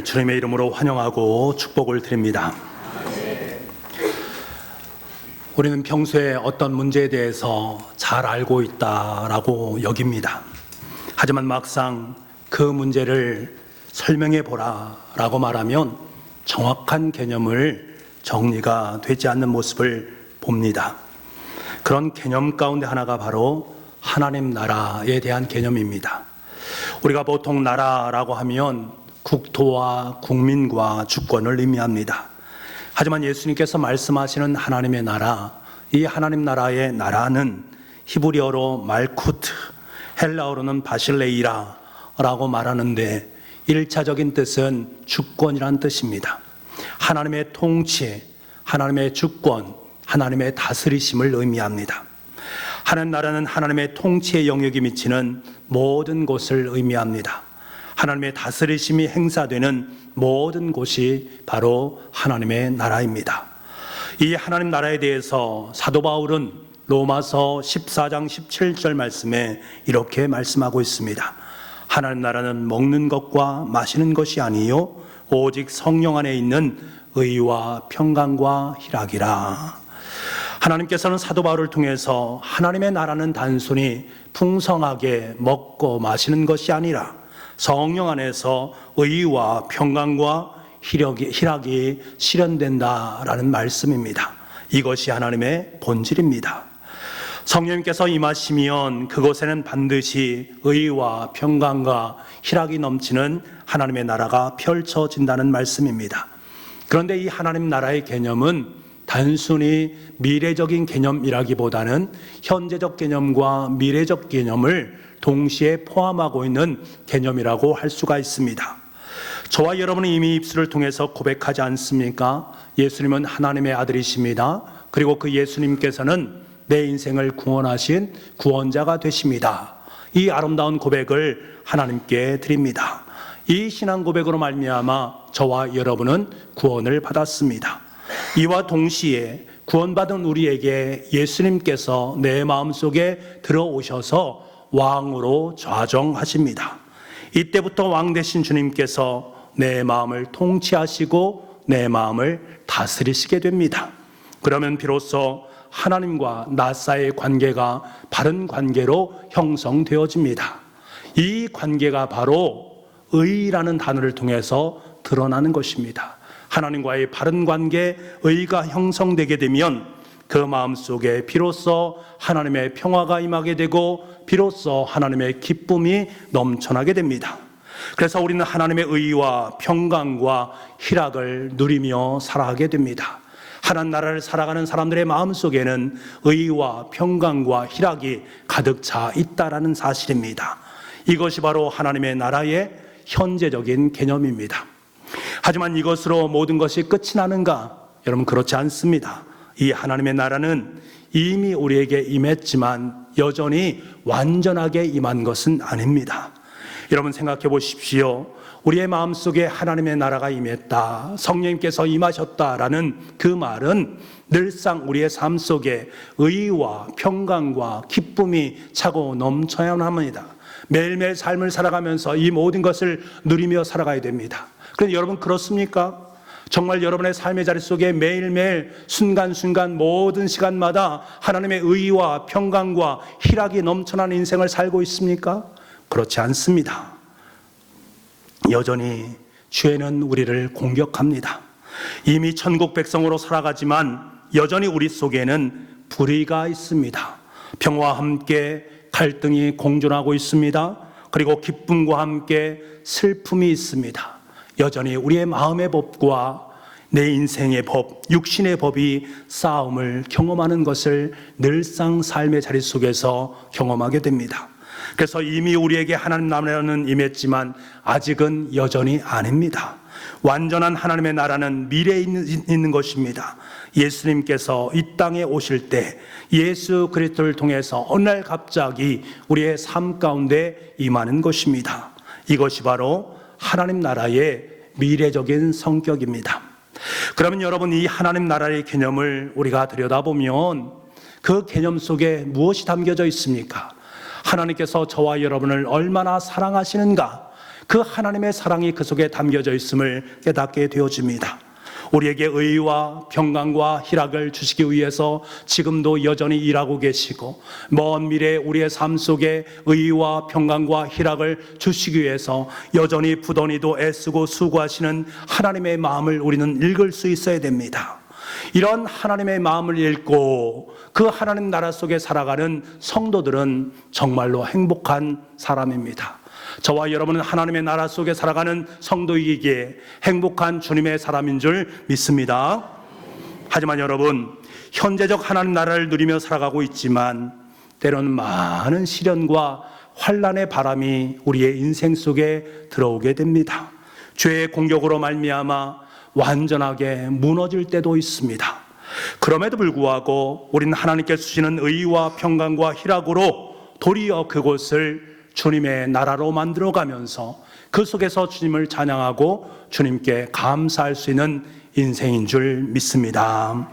주님의 이름으로 환영하고 축복을 드립니다. 우리는 평소에 어떤 문제에 대해서 잘 알고 있다라고 여깁니다. 하지만 막상 그 문제를 설명해 보라라고 말하면 정확한 개념을 정리가 되지 않는 모습을 봅니다. 그런 개념 가운데 하나가 바로 하나님 나라에 대한 개념입니다. 우리가 보통 나라라고 하면 국토와 국민과 주권을 의미합니다. 하지만 예수님께서 말씀하시는 하나님의 나라, 이 하나님 나라의 나라는 히브리어로 말쿠트, 헬라어로는 바실레이라라고 말하는데 1차적인 뜻은 주권이란 뜻입니다. 하나님의 통치, 하나님의 주권, 하나님의 다스리심을 의미합니다. 하나님 나라는 하나님의 통치의 영역이 미치는 모든 곳을 의미합니다. 하나님의 다스리심이 행사되는 모든 곳이 바로 하나님의 나라입니다. 이 하나님 나라에 대해서 사도 바울은 로마서 14장 17절 말씀에 이렇게 말씀하고 있습니다. 하나님 나라는 먹는 것과 마시는 것이 아니요 오직 성령 안에 있는 의와 평강과 희락이라. 하나님께서는 사도 바울을 통해서 하나님의 나라는 단순히 풍성하게 먹고 마시는 것이 아니라 성령 안에서 의와 평강과 희락이 실현된다라는 말씀입니다. 이것이 하나님의 본질입니다. 성령님께서 임하시면 그곳에는 반드시 의와 평강과 희락이 넘치는 하나님의 나라가 펼쳐진다는 말씀입니다. 그런데 이 하나님 나라의 개념은 단순히 미래적인 개념이라기보다는 현재적 개념과 미래적 개념을 동시에 포함하고 있는 개념이라고 할 수가 있습니다. 저와 여러분은 이미 입술을 통해서 고백하지 않습니까? 예수님은 하나님의 아들이십니다. 그리고 그 예수님께서는 내 인생을 구원하신 구원자가 되십니다. 이 아름다운 고백을 하나님께 드립니다. 이 신앙 고백으로 말미암아 저와 여러분은 구원을 받았습니다. 이와 동시에 구원받은 우리에게 예수님께서 내 마음속에 들어오셔서 왕으로 좌정하십니다. 이때부터 왕 되신 주님께서 내 마음을 통치하시고 내 마음을 다스리시게 됩니다. 그러면 비로소 하나님과 나 사이의 관계가 바른 관계로 형성되어집니다. 이 관계가 바로 의라는 단어를 통해서 드러나는 것입니다. 하나님과의 바른 관계, 의가 형성되게 되면 그 마음속에 비로소 하나님의 평화가 임하게 되고 비로소 하나님의 기쁨이 넘쳐나게 됩니다. 그래서 우리는 하나님의 의와 평강과 희락을 누리며 살아가게 됩니다. 하나님 나라를 살아가는 사람들의 마음속에는 의와 평강과 희락이 가득 차 있다라는 사실입니다. 이것이 바로 하나님의 나라의 현재적인 개념입니다. 하지만 이것으로 모든 것이 끝이 나는가? 여러분, 그렇지 않습니다. 이 하나님의 나라는 이미 우리에게 임했지만 여전히 완전하게 임한 것은 아닙니다. 여러분 생각해 보십시오. 우리의 마음속에 하나님의 나라가 임했다, 성령님께서 임하셨다라는 그 말은 늘상 우리의 삶 속에 의와 평강과 기쁨이 차고 넘쳐야만 합니다. 매일매일 삶을 살아가면서 이 모든 것을 누리며 살아가야 됩니다. 그런데 여러분 그렇습니까? 정말 여러분의 삶의 자리 속에 매일매일 순간순간 모든 시간마다 하나님의 의와 평강과 희락이 넘쳐나는 인생을 살고 있습니까? 그렇지 않습니다. 여전히 죄는 우리를 공격합니다. 이미 천국 백성으로 살아가지만 여전히 우리 속에는 불의가 있습니다. 평화와 함께 갈등이 공존하고 있습니다. 그리고 기쁨과 함께 슬픔이 있습니다. 여전히 우리의 마음의 법과 내 인생의 법, 육신의 법이 싸움을 경험하는 것을 늘상 삶의 자리 속에서 경험하게 됩니다. 그래서 이미 우리에게 하나님 나라는 임했지만 아직은 여전히 아닙니다. 완전한 하나님의 나라는 미래에 있는 것입니다. 예수님께서 이 땅에 오실 때 예수 그리스도를 통해서 어느 날 갑자기 우리의 삶 가운데 임하는 것입니다. 이것이 바로 하나님 나라의 미래적인 성격입니다. 그러면 여러분, 이 하나님 나라의 개념을 우리가 들여다보면 그 개념 속에 무엇이 담겨져 있습니까? 하나님께서 저와 여러분을 얼마나 사랑하시는가, 그 하나님의 사랑이 그 속에 담겨져 있음을 깨닫게 되어집니다. 우리에게 의와 평강과 희락을 주시기 위해서 지금도 여전히 일하고 계시고, 먼 미래 우리의 삶 속에 의와 평강과 희락을 주시기 위해서 여전히 부더니도 애쓰고 수고하시는 하나님의 마음을 우리는 읽을 수 있어야 됩니다. 이런 하나님의 마음을 읽고 그 하나님 나라 속에 살아가는 성도들은 정말로 행복한 사람입니다. 저와 여러분은 하나님의 나라 속에 살아가는 성도이기에 행복한 주님의 사람인 줄 믿습니다. 하지만 여러분, 현재적 하나님 나라를 누리며 살아가고 있지만 때로는 많은 시련과 환난의 바람이 우리의 인생 속에 들어오게 됩니다. 죄의 공격으로 말미암아 완전하게 무너질 때도 있습니다. 그럼에도 불구하고 우리는 하나님께서 주시는 의와 평강과 희락으로 도리어 그곳을 주님의 나라로 만들어가면서 그 속에서 주님을 찬양하고 주님께 감사할 수 있는 인생인 줄 믿습니다.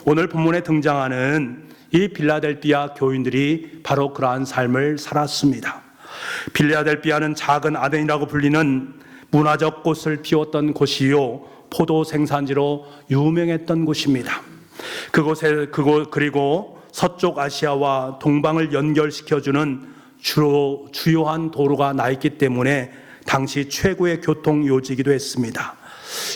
오늘 본문에 등장하는 이 빌라델비아 교인들이 바로 그러한 삶을 살았습니다. 빌라델비아는 작은 아덴이라고 불리는 문화적 꽃을 피웠던 곳이요, 포도 생산지로 유명했던 곳입니다. 그리고 서쪽 아시아와 동방을 연결시켜주는 주요한 도로가 나 있기 때문에 당시 최고의 교통 요지이기도 했습니다.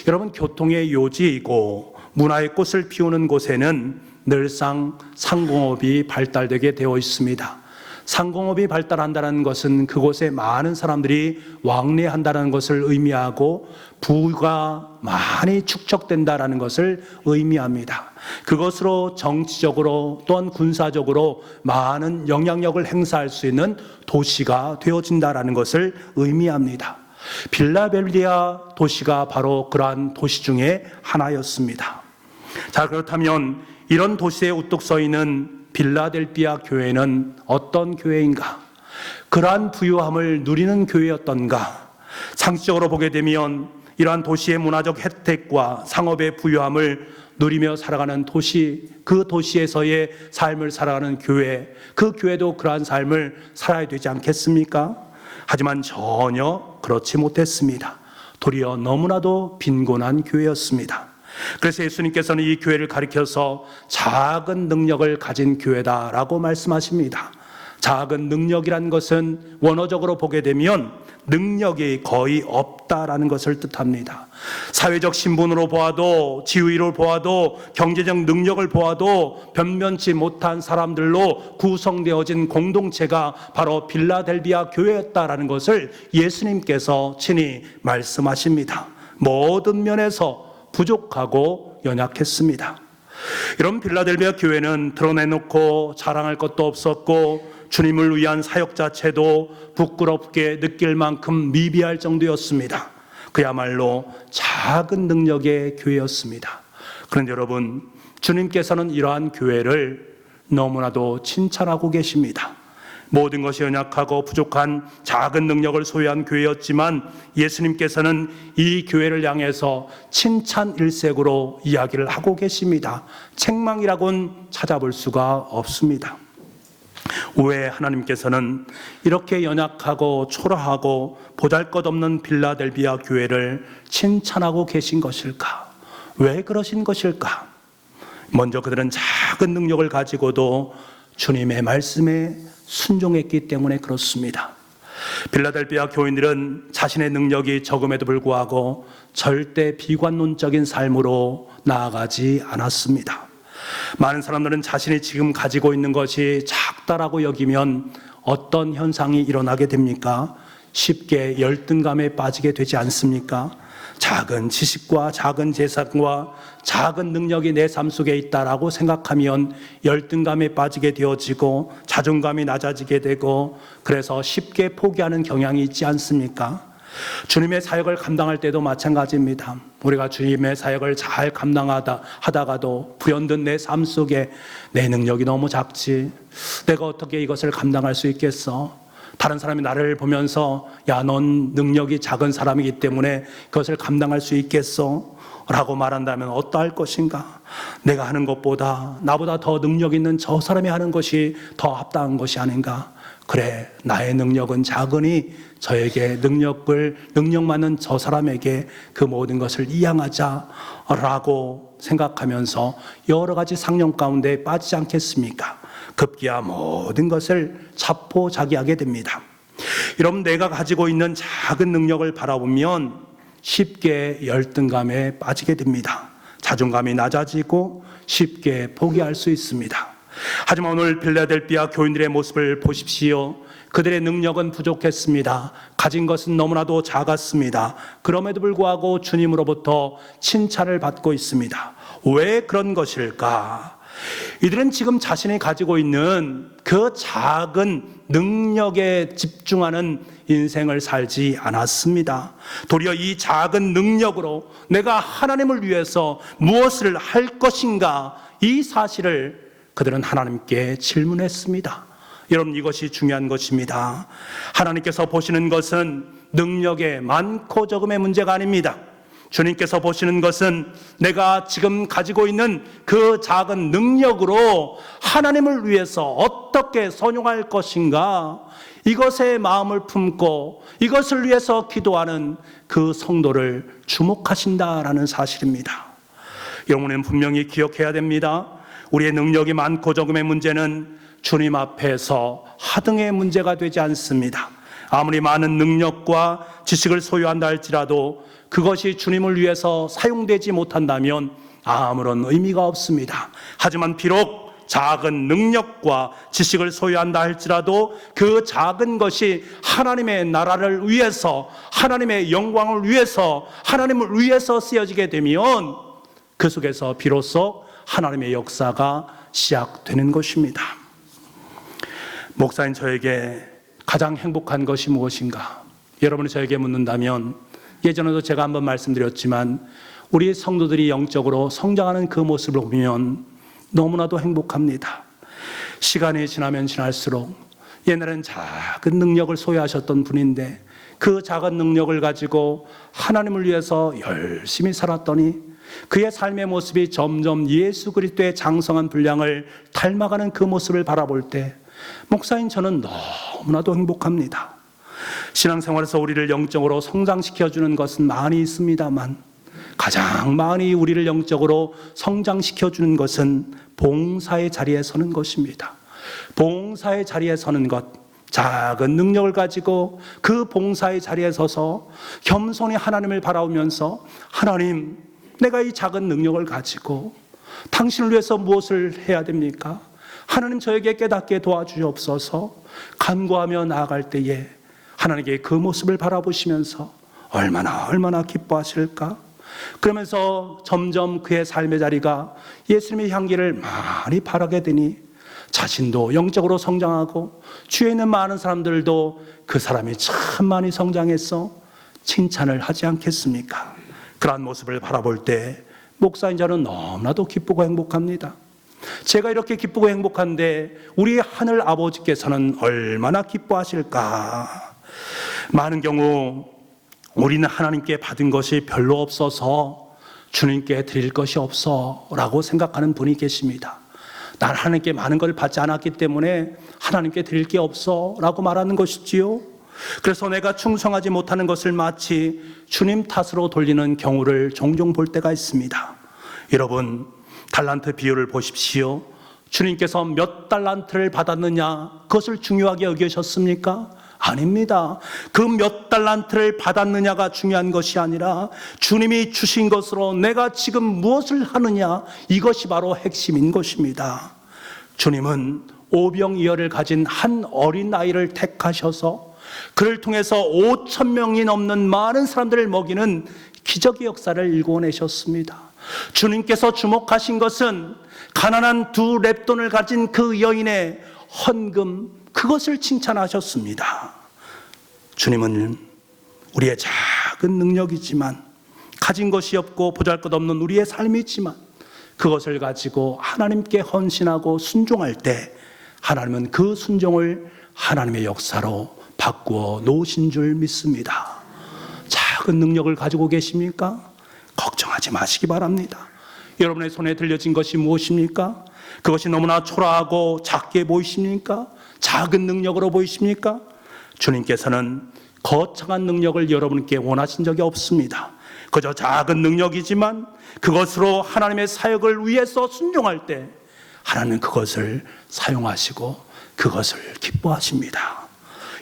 여러분, 교통의 요지이고 문화의 꽃을 피우는 곳에는 늘상 상공업이 발달되게 되어 있습니다. 상공업이 발달한다는 것은 그곳에 많은 사람들이 왕래한다는 것을 의미하고 부가 많이 축적된다는 것을 의미합니다. 그것으로 정치적으로 또한 군사적으로 많은 영향력을 행사할 수 있는 도시가 되어진다는 것을 의미합니다. 빌라델비아 도시가 바로 그러한 도시 중에 하나였습니다. 자, 그렇다면 이런 도시에 우뚝 서 있는 빌라델비아 교회는 어떤 교회인가? 그러한 부유함을 누리는 교회였던가? 상식적으로 보게 되면 이러한 도시의 문화적 혜택과 상업의 부유함을 누리며 살아가는 도시, 그 도시에서의 삶을 살아가는 교회, 그 교회도 그러한 삶을 살아야 되지 않겠습니까? 하지만 전혀 그렇지 못했습니다. 도리어 너무나도 빈곤한 교회였습니다. 그래서 예수님께서는 이 교회를 가리켜서 작은 능력을 가진 교회다라고 말씀하십니다. 작은 능력이란 것은 원어적으로 보게 되면 능력이 거의 없다라는 것을 뜻합니다. 사회적 신분으로 보아도, 지위를 보아도, 경제적 능력을 보아도 변변치 못한 사람들로 구성되어진 공동체가 바로 빌라델비아 교회였다라는 것을 예수님께서 친히 말씀하십니다. 모든 면에서 부족하고 연약했습니다. 이런 빌라델비아 교회는 드러내놓고 자랑할 것도 없었고 주님을 위한 사역 자체도 부끄럽게 느낄 만큼 미비할 정도였습니다. 그야말로 작은 능력의 교회였습니다. 그런데 여러분, 주님께서는 이러한 교회를 너무나도 칭찬하고 계십니다. 모든 것이 연약하고 부족한 작은 능력을 소유한 교회였지만 예수님께서는 이 교회를 향해서 칭찬 일색으로 이야기를 하고 계십니다. 책망이라고는 찾아볼 수가 없습니다. 왜 하나님께서는 이렇게 연약하고 초라하고 보잘것없는 빌라델비아 교회를 칭찬하고 계신 것일까? 왜 그러신 것일까? 먼저 그들은 작은 능력을 가지고도 주님의 말씀에 순종했기 때문에 그렇습니다. 빌라델비아 교인들은 자신의 능력이 적음에도 불구하고 절대 비관론적인 삶으로 나아가지 않았습니다. 많은 사람들은 자신이 지금 가지고 있는 것이 작다라고 여기면 어떤 현상이 일어나게 됩니까? 쉽게 열등감에 빠지게 되지 않습니까? 작은 지식과 작은 재산과 작은 능력이 내 삶 속에 있다라고 생각하면 열등감에 빠지게 되어지고 자존감이 낮아지게 되고 그래서 쉽게 포기하는 경향이 있지 않습니까? 주님의 사역을 감당할 때도 마찬가지입니다. 우리가 주님의 사역을 잘 감당하다가도 불현듯 내 삶 속에 내 능력이 너무 작지, 내가 어떻게 이것을 감당할 수 있겠어? 다른 사람이 나를 보면서 야, 넌 능력이 작은 사람이기 때문에 그것을 감당할 수 있겠어? 라고 말한다면 어떠할 것인가? 내가 하는 것보다 나보다 더 능력 있는 저 사람이 하는 것이 더 합당한 것이 아닌가? 그래, 나의 능력은 작으니 저에게 능력 많은 저 사람에게 그 모든 것을 이양하자라고 생각하면서 여러 가지 상념 가운데 빠지지 않겠습니까? 급기야 모든 것을 자포자기하게 됩니다. 여러분, 내가 가지고 있는 작은 능력을 바라보면 쉽게 열등감에 빠지게 됩니다. 자존감이 낮아지고 쉽게 포기할 수 있습니다. 하지만 오늘 필라델피아 교인들의 모습을 보십시오. 그들의 능력은 부족했습니다. 가진 것은 너무나도 작았습니다. 그럼에도 불구하고 주님으로부터 칭찬을 받고 있습니다. 왜 그런 것일까? 이들은 지금 자신이 가지고 있는 그 작은 능력에 집중하는 인생을 살지 않았습니다. 도리어 이 작은 능력으로 내가 하나님을 위해서 무엇을 할 것인가, 이 사실을 그들은 하나님께 질문했습니다. 여러분, 이것이 중요한 것입니다. 하나님께서 보시는 것은 능력의 많고 적음의 문제가 아닙니다. 주님께서 보시는 것은 내가 지금 가지고 있는 그 작은 능력으로 하나님을 위해서 어떻게 선용할 것인가, 이것에 마음을 품고 이것을 위해서 기도하는 그 성도를 주목하신다라는 사실입니다. 여러분은 분명히 기억해야 됩니다. 우리의 능력이 많고 적음의 문제는 주님 앞에서 하등의 문제가 되지 않습니다. 아무리 많은 능력과 지식을 소유한다 할지라도 그것이 주님을 위해서 사용되지 못한다면 아무런 의미가 없습니다. 하지만 비록 작은 능력과 지식을 소유한다 할지라도 그 작은 것이 하나님의 나라를 위해서, 하나님의 영광을 위해서, 하나님을 위해서 쓰여지게 되면 그 속에서 비로소 하나님의 역사가 시작되는 것입니다. 목사님, 저에게 가장 행복한 것이 무엇인가? 여러분이 저에게 묻는다면 예전에도 제가 한번 말씀드렸지만 우리 성도들이 영적으로 성장하는 그 모습을 보면 너무나도 행복합니다. 시간이 지나면 지날수록 옛날엔 작은 능력을 소유하셨던 분인데 그 작은 능력을 가지고 하나님을 위해서 열심히 살았더니 그의 삶의 모습이 점점 예수 그리스도의 장성한 분량을 닮아가는 그 모습을 바라볼 때 목사인 저는 너무나도 행복합니다. 신앙생활에서 우리를 영적으로 성장시켜주는 것은 많이 있습니다만 가장 많이 우리를 영적으로 성장시켜주는 것은 봉사의 자리에 서는 것입니다. 봉사의 자리에 서는 것, 작은 능력을 가지고 그 봉사의 자리에 서서 겸손히 하나님을 바라보면서 하나님, 내가 이 작은 능력을 가지고 당신을 위해서 무엇을 해야 됩니까? 하나님, 저에게 깨닫게 도와주옵소서. 간구하며 나아갈 때에 하나님께 그 모습을 바라보시면서 얼마나 기뻐하실까? 그러면서 점점 그의 삶의 자리가 예수님의 향기를 많이 바라게 되니 자신도 영적으로 성장하고 주위에 있는 많은 사람들도 그 사람이 참 많이 성장해서 칭찬을 하지 않겠습니까? 그러한 모습을 바라볼 때 목사인 저는 너무나도 기쁘고 행복합니다. 제가 이렇게 기쁘고 행복한데 우리 하늘 아버지께서는 얼마나 기뻐하실까? 많은 경우 우리는 하나님께 받은 것이 별로 없어서 주님께 드릴 것이 없어 라고 생각하는 분이 계십니다. 난 하나님께 많은 걸 받지 않았기 때문에 하나님께 드릴 게 없어 라고 말하는 것이지요. 그래서 내가 충성하지 못하는 것을 마치 주님 탓으로 돌리는 경우를 종종 볼 때가 있습니다. 여러분, 달란트 비유를 보십시오. 주님께서 몇 달란트를 받았느냐, 그것을 중요하게 여기셨습니까? 아닙니다. 그 몇 달란트를 받았느냐가 중요한 것이 아니라 주님이 주신 것으로 내가 지금 무엇을 하느냐, 이것이 바로 핵심인 것입니다. 주님은 오병이어를 가진 한 어린 아이를 택하셔서 그를 통해서 5,000명이 넘는 많은 사람들을 먹이는 기적의 역사를 일궈내셨습니다. 주님께서 주목하신 것은 가난한 2 렙돈을 가진 그 여인의 헌금, 그것을 칭찬하셨습니다. 주님은 우리의 작은 능력이지만, 가진 것이 없고 보잘것없는 우리의 삶이지만 그것을 가지고 하나님께 헌신하고 순종할 때 하나님은 그 순종을 하나님의 역사로 바꾸어 놓으신 줄 믿습니다. 작은 능력을 가지고 계십니까? 걱정하지 마시기 바랍니다. 여러분의 손에 들려진 것이 무엇입니까? 그것이 너무나 초라하고 작게 보이십니까? 작은 능력으로 보이십니까? 주님께서는 거창한 능력을 여러분께 원하신 적이 없습니다. 그저 작은 능력이지만 그것으로 하나님의 사역을 위해서 순종할 때 하나님은 그것을 사용하시고 그것을 기뻐하십니다.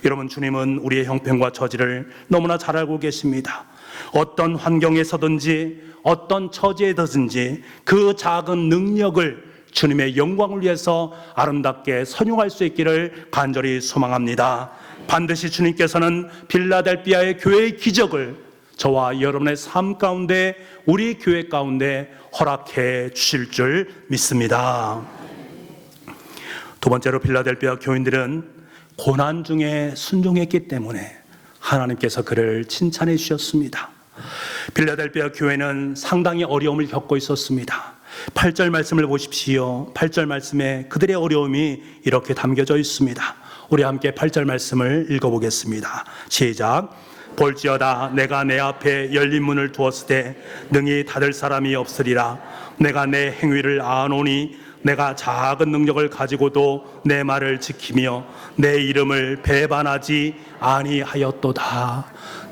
여러분, 주님은 우리의 형편과 처지를 너무나 잘 알고 계십니다. 어떤 환경에서든지 어떤 처지에든지 그 작은 능력을 주님의 영광을 위해서 아름답게 선용할 수 있기를 간절히 소망합니다. 반드시 주님께서는 빌라델비아의 교회의 기적을 저와 여러분의 삶 가운데, 우리 교회 가운데 허락해 주실 줄 믿습니다. 두 번째로, 빌라델비아 교인들은 고난 중에 순종했기 때문에 하나님께서 그를 칭찬해 주셨습니다. 빌라델비아 교회는 상당히 어려움을 겪고 있었습니다. 8절 말씀을 보십시오. 8절 말씀에 그들의 어려움이 이렇게 담겨져 있습니다. 우리 함께 8절 말씀을 읽어보겠습니다. 시작. 볼지어다 내가 내 앞에 열린 문을 두었을 때 능히 닫을 사람이 없으리라. 내가 내 행위를 아노니 내가 작은 능력을 가지고도 내 말을 지키며 내 이름을 배반하지 아니하였도다.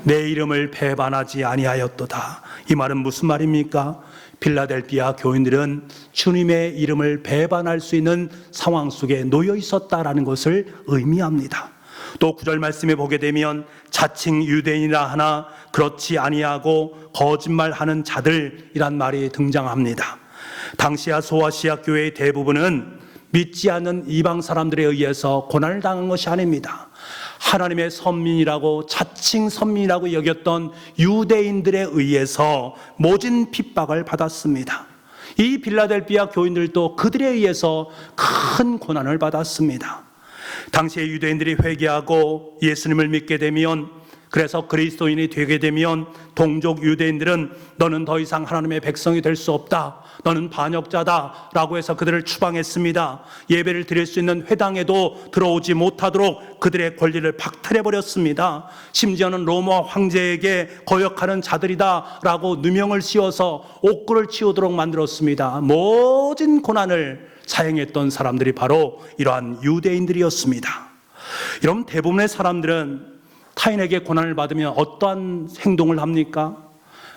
내 이름을 배반하지 아니하였도다. 이 말은 무슨 말입니까? 빌라델비아 교인들은 주님의 이름을 배반할 수 있는 상황 속에 놓여 있었다라는 것을 의미합니다. 또 9절 말씀에 보게 되면 자칭 유대인이라 하나 그렇지 아니하고 거짓말하는 자들이란 말이 등장합니다. 당시 아소아시아 교회의 대부분은 믿지 않는 이방 사람들에 의해서 고난을 당한 것이 아닙니다. 하나님의 선민이라고, 자칭 선민이라고 여겼던 유대인들에 의해서 모진 핍박을 받았습니다. 이 빌라델비아 교인들도 그들에 의해서 큰 고난을 받았습니다. 당시에 유대인들이 회개하고 예수님을 믿게 되면, 그래서 그리스도인이 되게 되면 동족 유대인들은 너는 더 이상 하나님의 백성이 될 수 없다, 너는 반역자다 라고 해서 그들을 추방했습니다. 예배를 드릴 수 있는 회당에도 들어오지 못하도록 그들의 권리를 박탈해버렸습니다. 심지어는 로마 황제에게 거역하는 자들이다 라고 누명을 씌워서 옥구를 치우도록 만들었습니다. 모진 고난을 사행했던 사람들이 바로 이러한 유대인들이었습니다. 여러분, 대부분의 사람들은 타인에게 고난을 받으면 어떠한 행동을 합니까?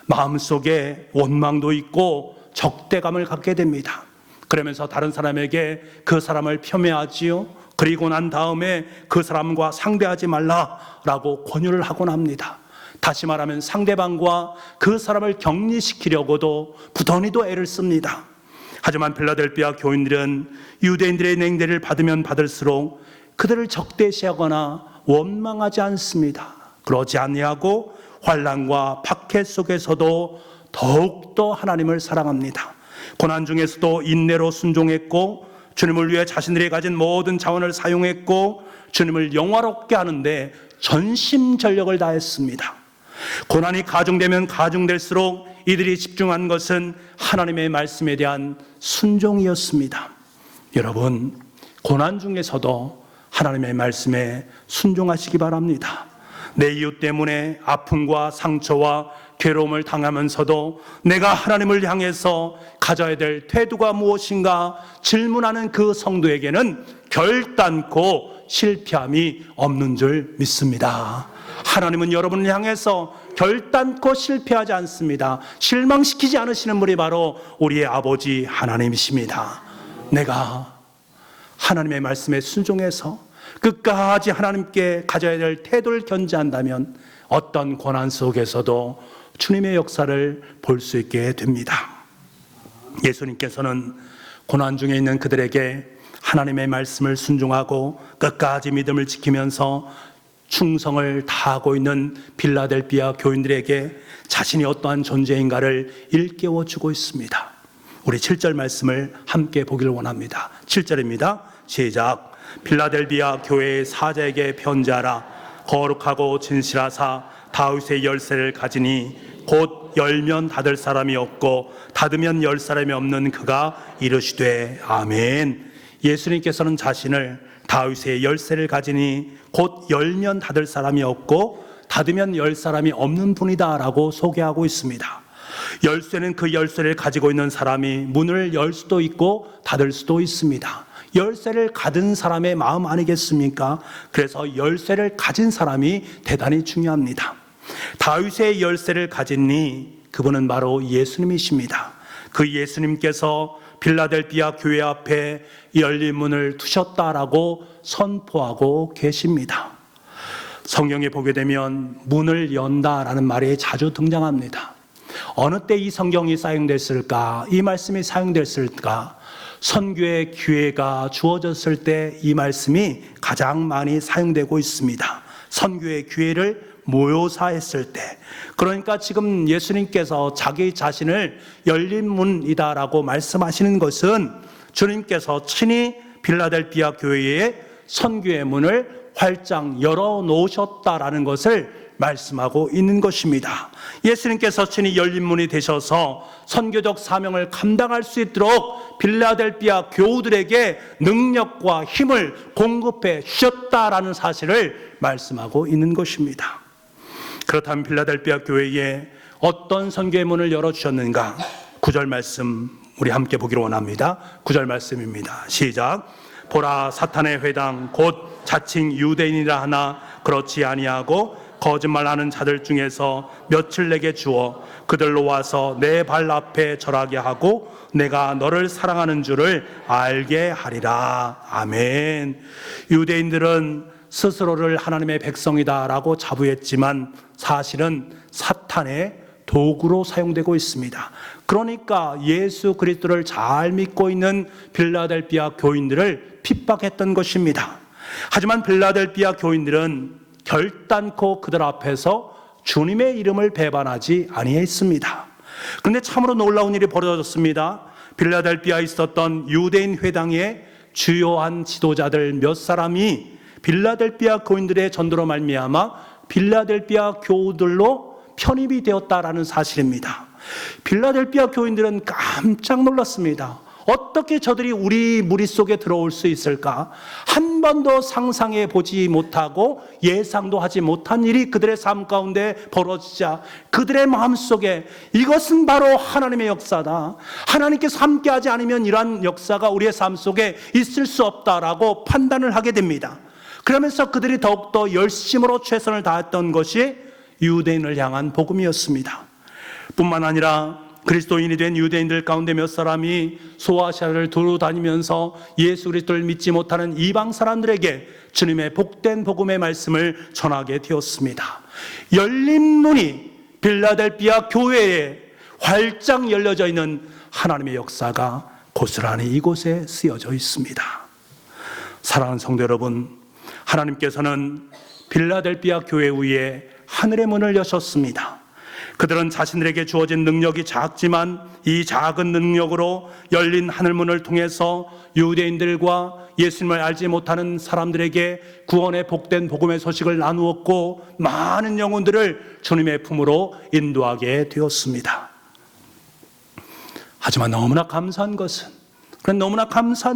마음속에 원망도 있고 적대감을 갖게 됩니다. 그러면서 다른 사람에게 그 사람을 폄훼하지요. 그리고 난 다음에 그 사람과 상대하지 말라라고 권유를 하곤 합니다. 다시 말하면 상대방과 그 사람을 격리시키려고도 부단히도 애를 씁니다. 하지만 빌라델비아 교인들은 유대인들의 냉대를 받으면 받을수록 그들을 적대시하거나 원망하지 않습니다. 그러지 아니하고 환난과 박해 속에서도 더욱더 하나님을 사랑합니다. 고난 중에서도 인내로 순종했고 주님을 위해 자신들이 가진 모든 자원을 사용했고 주님을 영화롭게 하는데 전심전력을 다했습니다. 고난이 가중되면 가중될수록 이들이 집중한 것은 하나님의 말씀에 대한 순종이었습니다. 여러분, 고난 중에서도 하나님의 말씀에 순종하시기 바랍니다. 내 이웃 때문에 아픔과 상처와 괴로움을 당하면서도 내가 하나님을 향해서 가져야 될 태도가 무엇인가 질문하는 그 성도에게는 결단코 실패함이 없는 줄 믿습니다. 하나님은 여러분을 향해서 결단코 실패하지 않습니다. 실망시키지 않으시는 분이 바로 우리의 아버지 하나님이십니다. 내가 하나님의 말씀에 순종해서 끝까지 하나님께 가져야 될 태도를 견지한다면 어떤 고난 속에서도 주님의 역사를 볼 수 있게 됩니다. 예수님께서는 고난 중에 있는 그들에게 하나님의 말씀을 순종하고 끝까지 믿음을 지키면서 충성을 다하고 있는 빌라델비아 교인들에게 자신이 어떠한 존재인가를 일깨워주고 있습니다. 우리 7절 말씀을 함께 보기를 원합니다. 7절입니다. 시작. 빌라델비아 교회의 사자에게 편지하라. 거룩하고 진실하사 다윗의 열쇠를 가지니 곧 열면 닫을 사람이 없고 닫으면 열 사람이 없는 그가 이르시되 아멘. 예수님께서는 자신을 다윗의 열쇠를 가지니 곧 열면 닫을 사람이 없고 닫으면 열 사람이 없는 분이다 라고 소개하고 있습니다. 열쇠는 그 열쇠를 가지고 있는 사람이 문을 열 수도 있고 닫을 수도 있습니다. 열쇠를 가진 사람의 마음 아니겠습니까? 그래서 열쇠를 가진 사람이 대단히 중요합니다. 다윗의 열쇠를 가진니 그분은 바로 예수님이십니다. 그 예수님께서 빌라델비아 교회 앞에 열린 문을 두셨다라고 선포하고 계십니다. 성경에 보게 되면 문을 연다라는 말이 자주 등장합니다. 어느 때 이 성경이 사용됐을까? 이 말씀이 사용됐을까? 선교의 기회가 주어졌을 때 이 말씀이 가장 많이 사용되고 있습니다. 선교의 기회를 모요사했을 때, 그러니까 지금 예수님께서 자기 자신을 열린 문이다라고 말씀하시는 것은 주님께서 친히 빌라델비아 교회에 선교의 문을 활짝 열어놓으셨다라는 것을 말씀하고 있는 것입니다. 예수님께서 친히 열린 문이 되셔서 선교적 사명을 감당할 수 있도록 빌라델비아 교우들에게 능력과 힘을 공급해 주셨다라는 사실을 말씀하고 있는 것입니다. 그렇다면 빌라델비아 교회에 어떤 선교의 문을 열어주셨는가? 9절 말씀 우리 함께 보기를 원합니다. 9절 말씀입니다. 시작. 보라, 사탄의 회당 곧 자칭 유대인이라 하나 그렇지 아니하고 거짓말하는 자들 중에서 몇을 내게 주어 그들로 와서 내 발 앞에 절하게 하고 내가 너를 사랑하는 줄을 알게 하리라. 아멘. 유대인들은 스스로를 하나님의 백성이다라고 자부했지만 사실은 사탄의 도구로 사용되고 있습니다. 그러니까 예수 그리스도를 잘 믿고 있는 빌라델비아 교인들을 핍박했던 것입니다. 하지만 빌라델비아 교인들은 결단코 그들 앞에서 주님의 이름을 배반하지 아니했습니다. 그런데 참으로 놀라운 일이 벌어졌습니다. 빌라델비아에 있었던 유대인 회당의 주요한 지도자들 몇 사람이 빌라델비아 교인들의 전도로 말미암아 빌라델비아 교우들로 편입이 되었다라는 사실입니다. 빌라델비아 교인들은 깜짝 놀랐습니다. 어떻게 저들이 우리 무리 속에 들어올 수 있을까? 한 번도 상상해 보지 못하고 예상도 하지 못한 일이 그들의 삶 가운데 벌어지자 그들의 마음속에 이것은 바로 하나님의 역사다. 하나님께서 함께하지 않으면 이러한 역사가 우리의 삶 속에 있을 수 없다라고 판단을 하게 됩니다. 그러면서 그들이 더욱더 열심으로 최선을 다했던 것이 유대인을 향한 복음이었습니다. 뿐만 아니라 그리스도인이 된 유대인들 가운데 몇 사람이 소아시아를 두루 다니면서 예수 그리스도를 믿지 못하는 이방 사람들에게 주님의 복된 복음의 말씀을 전하게 되었습니다. 열린 문이 빌라델비아 교회에 활짝 열려져 있는 하나님의 역사가 고스란히 이곳에 쓰여져 있습니다. 사랑하는 성도 여러분, 하나님께서는 빌라델비아 교회 위에 하늘의 문을 여셨습니다. 그들은 자신들에게 주어진 능력이 작지만 이 작은 능력으로 열린 하늘문을 통해서 유대인들과 예수님을 알지 못하는 사람들에게 구원의 복된 복음의 소식을 나누었고 많은 영혼들을 주님의 품으로 인도하게 되었습니다. 하지만 너무나 감사한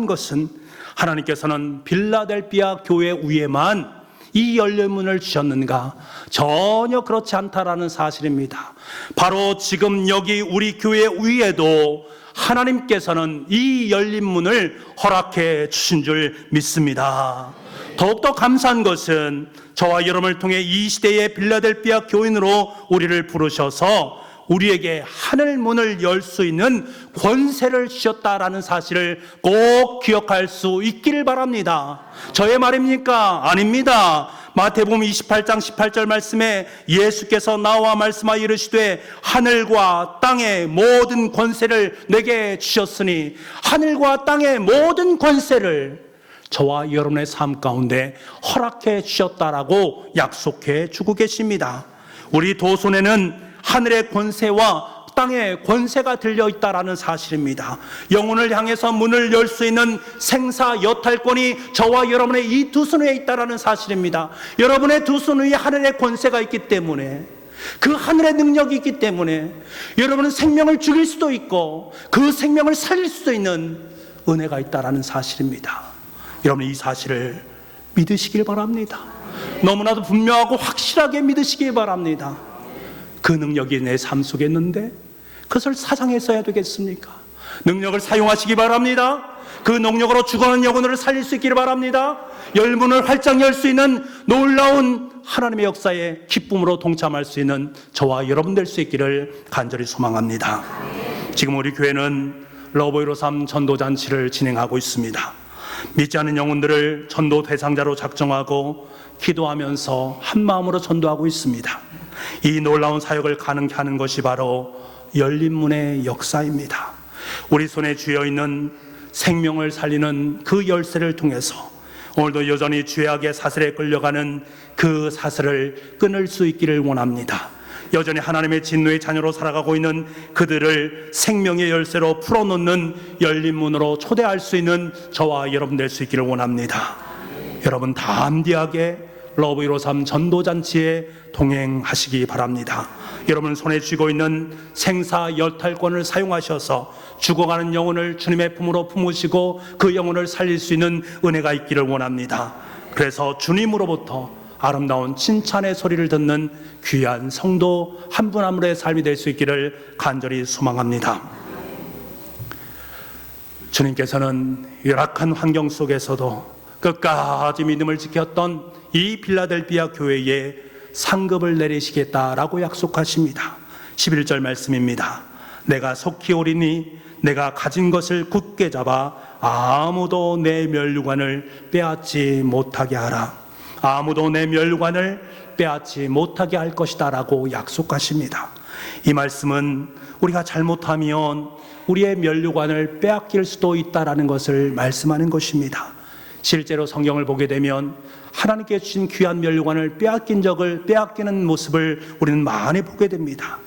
것은 하나님께서는 빌라델비아 교회 위에만 이 열린 문을 주셨는가? 전혀 그렇지 않다라는 사실입니다. 바로 지금 여기 우리 교회 위에도 하나님께서는 이 열린 문을 허락해 주신 줄 믿습니다. 더욱더 감사한 것은 저와 여러분을 통해 이 시대의 빌라델비아 교인으로 우리를 부르셔서 우리에게 하늘 문을 열 수 있는 권세를 주셨다라는 사실을 꼭 기억할 수 있기를 바랍니다. 저의 말입니까? 아닙니다. 마태복음 28장 18절 말씀에 예수께서 나와 말씀하여 이르시되 하늘과 땅의 모든 권세를 내게 주셨으니 하늘과 땅의 모든 권세를 저와 여러분의 삶 가운데 허락해 주셨다라고 약속해 주고 계십니다. 우리 도손에는 하늘의 권세와 땅의 권세가 들려있다라는 사실입니다. 영혼을 향해서 문을 열 수 있는 생사 여탈권이 저와 여러분의 이 두 손 위에 있다라는 사실입니다. 여러분의 두 손 위에 하늘의 권세가 있기 때문에, 그 하늘의 능력이 있기 때문에 여러분은 생명을 죽일 수도 있고 그 생명을 살릴 수도 있는 은혜가 있다라는 사실입니다. 여러분 이 사실을 믿으시길 바랍니다. 너무나도 분명하고 확실하게 믿으시길 바랍니다. 그 능력이 내 삶 속에 있는데 그것을 사장해서 해야 되겠습니까? 능력을 사용하시기 바랍니다. 그 능력으로 죽어가는 영혼을 살릴 수 있기를 바랍니다. 열문을 활짝 열 수 있는 놀라운 하나님의 역사에 기쁨으로 동참할 수 있는 저와 여러분 될 수 있기를 간절히 소망합니다. 지금 우리 교회는 러브이로삼 전도잔치를 진행하고 있습니다. 믿지 않는 영혼들을 전도 대상자로 작정하고 기도하면서 한마음으로 전도하고 있습니다. 이 놀라운 사역을 가능케 하는 것이 바로 열린 문의 역사입니다. 우리 손에 쥐어있는 생명을 살리는 그 열쇠를 통해서 오늘도 여전히 죄악의 사슬에 끌려가는 그 사슬을 끊을 수 있기를 원합니다. 여전히 하나님의 진노의 자녀로 살아가고 있는 그들을 생명의 열쇠로 풀어놓는 열린 문으로 초대할 수 있는 저와 여러분 될 수 있기를 원합니다. 여러분 담대하게 러브이로삼 전도잔치에 동행하시기 바랍니다. 여러분 손에 쥐고 있는 생사 여탈권을 사용하셔서 죽어가는 영혼을 주님의 품으로 품으시고 그 영혼을 살릴 수 있는 은혜가 있기를 원합니다. 그래서 주님으로부터 아름다운 칭찬의 소리를 듣는 귀한 성도 한 분 한 분의 삶이 될 수 있기를 간절히 소망합니다. 주님께서는 열악한 환경 속에서도 끝까지 믿음을 지켰던 이 빌라델비아 교회에 상급을 내리시겠다라고 약속하십니다. 11절 말씀입니다. 내가 속히 오리니 내가 가진 것을 굳게 잡아 아무도 내 면류관을 빼앗지 못하게 하라. 아무도 내 면류관을 빼앗지 못하게 할 것이다 라고 약속하십니다. 이 말씀은 우리가 잘못하면 우리의 면류관을 빼앗길 수도 있다라는 것을 말씀하는 것입니다. 실제로 성경을 보게 되면 하나님께 주신 귀한 면류관을 빼앗기는 모습을 우리는 많이 보게 됩니다.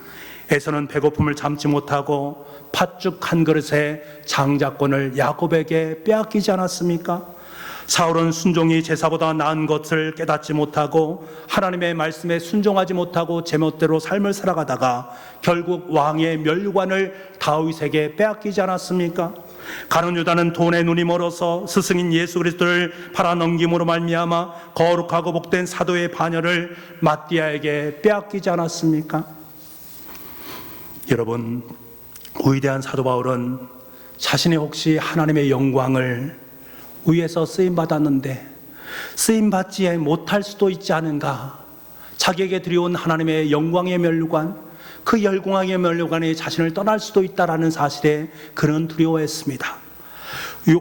에서는 배고픔을 참지 못하고 팥죽 한 그릇에 장자권을 야곱에게 빼앗기지 않았습니까? 사울은 순종이 제사보다 나은 것을 깨닫지 못하고 하나님의 말씀에 순종하지 못하고 제멋대로 삶을 살아가다가 결국 왕의 면류관을 다윗에게 빼앗기지 않았습니까? 가룟 유다는 돈에 눈이 멀어서 스승인 예수 그리스도를 팔아넘김으로 말미암아 거룩하고 복된 사도의 반열을 마띠아에게 빼앗기지 않았습니까? 여러분, 위대한 사도 바울은 자신이 혹시 하나님의 영광을 위에서 쓰임받았는데 쓰임받지 못할 수도 있지 않은가, 자기에게 드려온 하나님의 영광의 면류관, 그 영광의 면류관이 자신을 떠날 수도 있다라는 사실에 그는 두려워했습니다.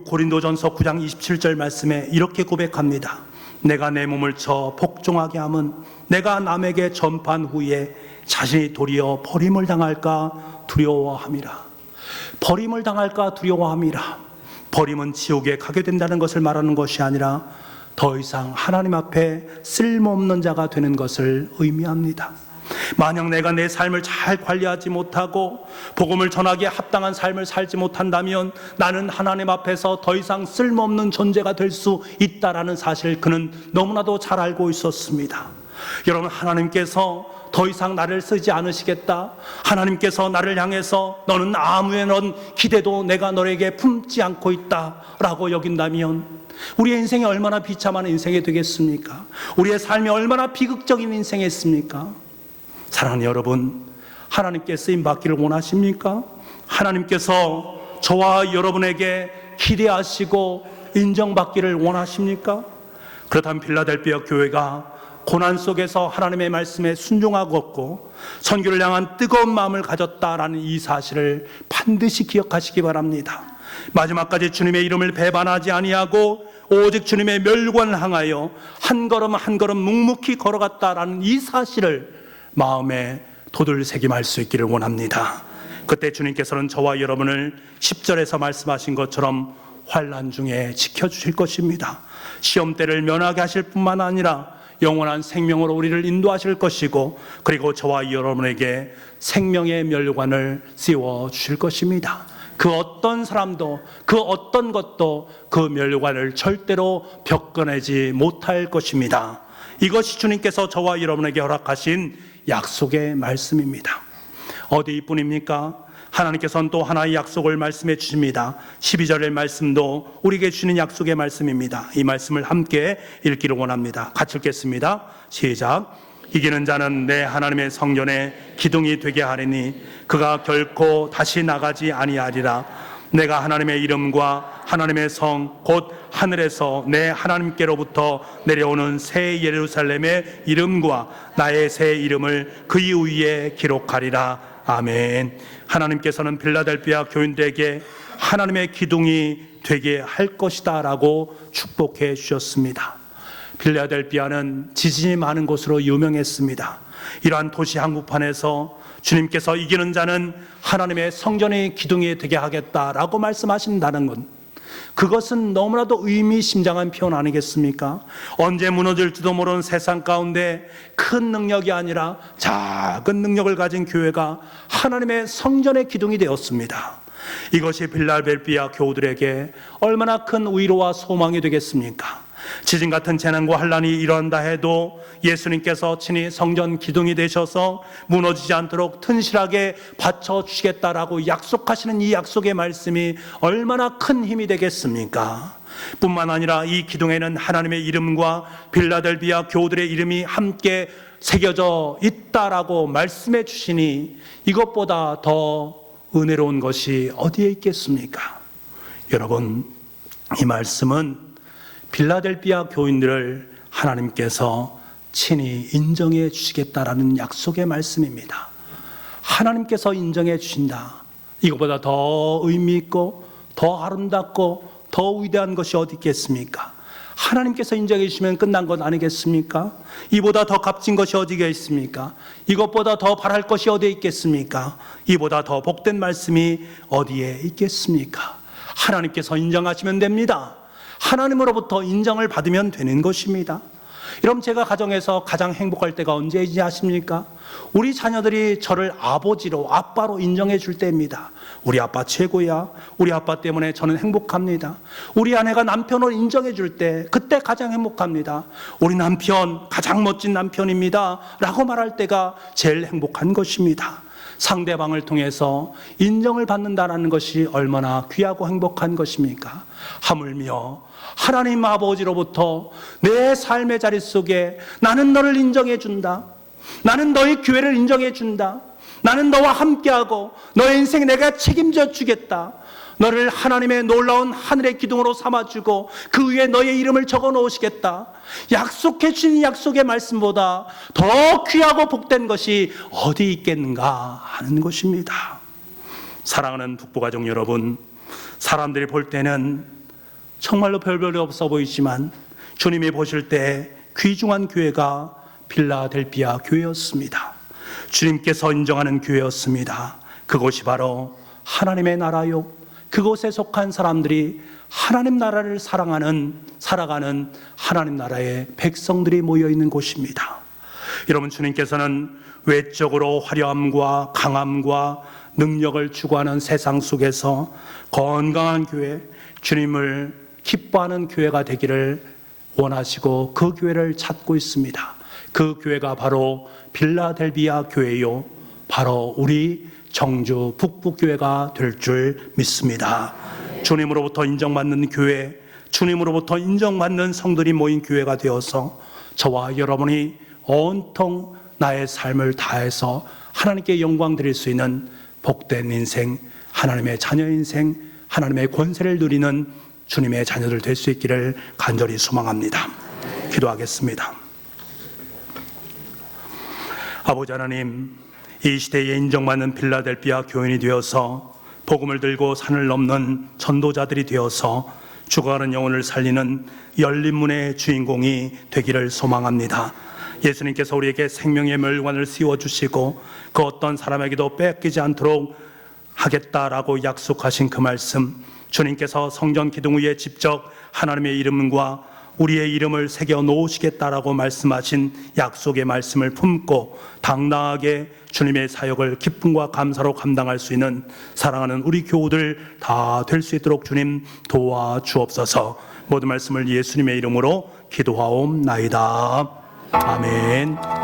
고린도전서 9장 27절 말씀에 이렇게 고백합니다. 내가 내 몸을 쳐 복종하게 함은 내가 남에게 전파한 후에 자신이 도리어 버림을 당할까 두려워함이라. 버림을 당할까 두려워함이라. 버림은 지옥에 가게 된다는 것을 말하는 것이 아니라 더 이상 하나님 앞에 쓸모없는 자가 되는 것을 의미합니다. 만약 내가 내 삶을 잘 관리하지 못하고 복음을 전하기에 합당한 삶을 살지 못한다면 나는 하나님 앞에서 더 이상 쓸모없는 존재가 될 수 있다라는 사실을 그는 너무나도 잘 알고 있었습니다. 여러분, 하나님께서 더 이상 나를 쓰지 않으시겠다, 하나님께서 나를 향해서 너는 아무런 기대도 내가 너에게 품지 않고 있다 라고 여긴다면 우리의 인생이 얼마나 비참한 인생이 되겠습니까? 우리의 삶이 얼마나 비극적인 인생이었습니까? 사랑하는 여러분, 하나님께 쓰임받기를 원하십니까? 하나님께서 저와 여러분에게 기대하시고 인정받기를 원하십니까? 그렇다면 빌라델비아 교회가 고난 속에서 하나님의 말씀에 순종하고 선교를 향한 뜨거운 마음을 가졌다라는 이 사실을 반드시 기억하시기 바랍니다. 마지막까지 주님의 이름을 배반하지 아니하고 오직 주님의 면류관을 향하여 한 걸음 한 걸음 묵묵히 걸어갔다라는 이 사실을 마음에 도들새김할 수 있기를 원합니다. 그때 주님께서는 저와 여러분을 10절에서 말씀하신 것처럼 환난 중에 지켜주실 것입니다. 시험대를 면하게 하실 뿐만 아니라 영원한 생명으로 우리를 인도하실 것이고, 그리고 저와 여러분에게 생명의 면류관을 씌워 주실 것입니다. 그 어떤 사람도 그 어떤 것도 그 면류관을 절대로 벽거내지 못할 것입니다. 이것이 주님께서 저와 여러분에게 허락하신 약속의 말씀입니다. 어디뿐입니까? 하나님께서는 또 하나의 약속을 말씀해 주십니다. 12절의 말씀도 우리에게 주시는 약속의 말씀입니다. 이 말씀을 함께 읽기를 원합니다. 같이 읽겠습니다. 시작. 이기는 자는 내 하나님의 성전에 기둥이 되게 하리니 그가 결코 다시 나가지 아니하리라. 내가 하나님의 이름과 하나님의 성 곧 하늘에서 내 하나님께로부터 내려오는 새 예루살렘의 이름과 나의 새 이름을 그 위에 기록하리라. 아멘. 하나님께서는 필라델피아 교인들에게 하나님의 기둥이 되게 할 것이다 라고 축복해 주셨습니다. 필라델피아는 지진이 많은 곳으로 유명했습니다. 이러한 도시 한국판에서 주님께서 이기는 자는 하나님의 성전의 기둥이 되게 하겠다라고 말씀하신다는 것, 그것은 너무나도 의미심장한 표현 아니겠습니까? 언제 무너질지도 모르는 세상 가운데 큰 능력이 아니라 작은 능력을 가진 교회가 하나님의 성전의 기둥이 되었습니다. 이것이 필라델피아 교우들에게 얼마나 큰 위로와 소망이 되겠습니까? 지진 같은 재난과 환란이 일어난다 해도 예수님께서 친히 성전 기둥이 되셔서 무너지지 않도록 튼실하게 받쳐주시겠다라고 약속하시는 이 약속의 말씀이 얼마나 큰 힘이 되겠습니까? 뿐만 아니라 이 기둥에는 하나님의 이름과 필라델피아 교우들의 이름이 함께 새겨져 있다라고 말씀해 주시니 이것보다 더 은혜로운 것이 어디에 있겠습니까? 여러분, 이 말씀은 필라델피아 교인들을 하나님께서 친히 인정해 주시겠다라는 약속의 말씀입니다. 하나님께서 인정해 주신다. 이것보다 더 의미 있고 더 아름답고 더 위대한 것이 어디 있겠습니까? 하나님께서 인정해 주시면 끝난 것 아니겠습니까? 이보다 더 값진 것이 어디가 있습니까? 이것보다 더 바랄 것이 어디에 있겠습니까? 이보다 더 복된 말씀이 어디에 있겠습니까? 하나님께서 인정하시면 됩니다. 하나님으로부터 인정을 받으면 되는 것입니다. 여러분, 제가 가정에서 가장 행복할 때가 언제인지 아십니까? 우리 자녀들이 저를 아버지로, 아빠로 인정해 줄 때입니다. 우리 아빠 최고야. 우리 아빠 때문에 저는 행복합니다. 우리 아내가 남편을 인정해 줄 때, 그때 가장 행복합니다. 우리 남편 가장 멋진 남편입니다 라고 말할 때가 제일 행복한 것입니다. 상대방을 통해서 인정을 받는다는 것이 얼마나 귀하고 행복한 것입니까? 하물며 하나님 아버지로부터 내 삶의 자리 속에 나는 너를 인정해 준다. 나는 너의 교회를 인정해 준다. 나는 너와 함께하고 너의 인생 내가 책임져 주겠다. 너를 하나님의 놀라운 하늘의 기둥으로 삼아주고 그 위에 너의 이름을 적어 놓으시겠다. 약속해 주신 약속의 말씀보다 더 귀하고 복된 것이 어디 있겠는가 하는 것입니다. 사랑하는 북부가족 여러분, 사람들이 볼 때는 정말로 별별이 없어 보이지만 주님이 보실 때 귀중한 교회가 필라델피아 교회였습니다. 주님께서 인정하는 교회였습니다. 그곳이 바로 하나님의 나라요, 그곳에 속한 사람들이 하나님 나라를 살아가는 하나님 나라의 백성들이 모여있는 곳입니다. 여러분, 주님께서는 외적으로 화려함과 강함과 능력을 추구하는 세상 속에서 건강한 교회, 주님을 기뻐하는 교회가 되기를 원하시고 그 교회를 찾고 있습니다. 그 교회가 바로 필라델피아 교회요, 바로 우리 정주 북부교회가 될 줄 믿습니다. 주님으로부터 인정받는 교회, 주님으로부터 인정받는 성들이 모인 교회가 되어서 저와 여러분이 온통 나의 삶을 다해서 하나님께 영광 드릴 수 있는 복된 인생, 하나님의 자녀 인생, 하나님의 권세를 누리는 주님의 자녀들 될 수 있기를 간절히 소망합니다. 기도하겠습니다. 아버지 하나님, 이 시대에 인정받는 필라델피아 교인이 되어서 복음을 들고 산을 넘는 전도자들이 되어서 죽어가는 영혼을 살리는 열린 문의 주인공이 되기를 소망합니다. 예수님께서 우리에게 생명의 멸관을 씌워주시고 그 어떤 사람에게도 뺏기지 않도록 하겠다라고 약속하신 그 말씀, 주님께서 성전 기둥 위에 직접 하나님의 이름과 우리의 이름을 새겨 놓으시겠다라고 말씀하신 약속의 말씀을 품고 당당하게 주님의 사역을 기쁨과 감사로 감당할 수 있는 사랑하는 우리 교우들 다 될 수 있도록 주님 도와주옵소서. 모든 말씀을 예수님의 이름으로 기도하옵나이다. 아멘.